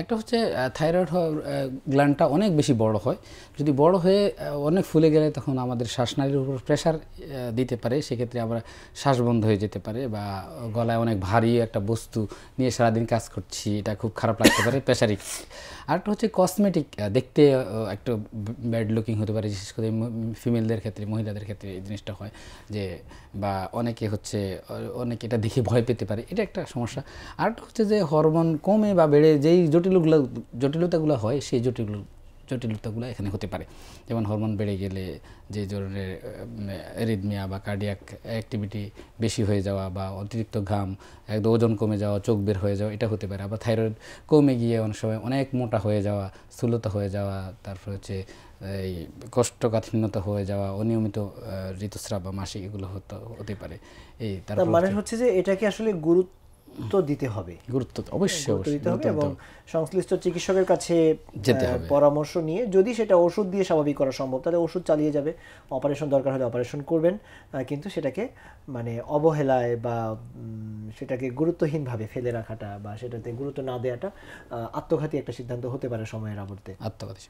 একটা হচ্ছে থাইরয়েড গ্ল্যান্ডটা অনেক বেশি বড় হয়, যদি বড় হয়ে অনেক ফুলে গেলে তখন আমাদের শ্বাসনালীর উপর প্রেশার দিতে পারে, সেক্ষেত্রে আমরা শ্বাস বন্ধ হয়ে যেতে পারে, বা গলায় অনেক ভারী একটা বস্তু নিয়ে সারাদিন কাজ করছি, এটা খুব খারাপ লাগতে পারে, প্রেশারিক। আরেকটা হচ্ছে কসমেটিক, দেখতে একটু ব্যাড লুকিং হতে পারে, বিশেষ করে ফিমেলদের ক্ষেত্রে, মহিলাদের ক্ষেত্রে এই জিনিসটা হয় যে, বা অনেকে হচ্ছে অনেকে এটা দেখে ভয় পেতে পারে, এটা একটা সমস্যা। আরেকটা হচ্ছে যে হরমোন কমে বা বেড়ে যেই জটিলতাগুলো হয়, সেই জটিলতাগুলো এখানে হতে পারে। যেমন হরমোন বেড়ে গেলে যে ধরনের অ্যারিথমিয়া বা কার্ডিয়াক অ্যাক্টিভিটি বেশি হয়ে যাওয়া, বা অতিরিক্ত ঘাম, একদম ওজন কমে যাওয়া, চোখ বের হয়ে যাওয়া, এটা হতে পারে। আবার থাইরয়েড কমে গিয়ে অনেক সময় অনেক মোটা হয়ে যাওয়া, স্থূলতা হয়ে যাওয়া, তারপর হচ্ছে এই কোষ্ঠকাঠিন্যতা হয়ে যাওয়া, অনিয়মিত ঋতুস্রাব বা মাসিক, এগুলো হতে পারে। এই তার মানে হচ্ছে যে এটাকে আসলে গুরুত্ব দিতে হবে, গুরুত্ব অবশ্যই দিতে হবে এবং সংশ্লিষ্ট চিকিৎসকের কাছে যেতে হবে, পরামর্শ নিয়ে, যদি সেটা ওষুধ দিয়ে স্বাভাবিক করা সম্ভব তাহলে ওষুধ চালিয়ে যাবে, অপারেশন দরকার হলে অপারেশন করবেন, কিন্তু সেটাকে মানে অবহেলায় বা সেটাকে গুরুত্বহীনভাবে ফেলে রাখাটা বা সেটাতে গুরুত্ব না দেওয়াটা আত্মঘাতী একটা সিদ্ধান্ত হতে পারে সময়ের আবর্তে। আত্মঘাতী।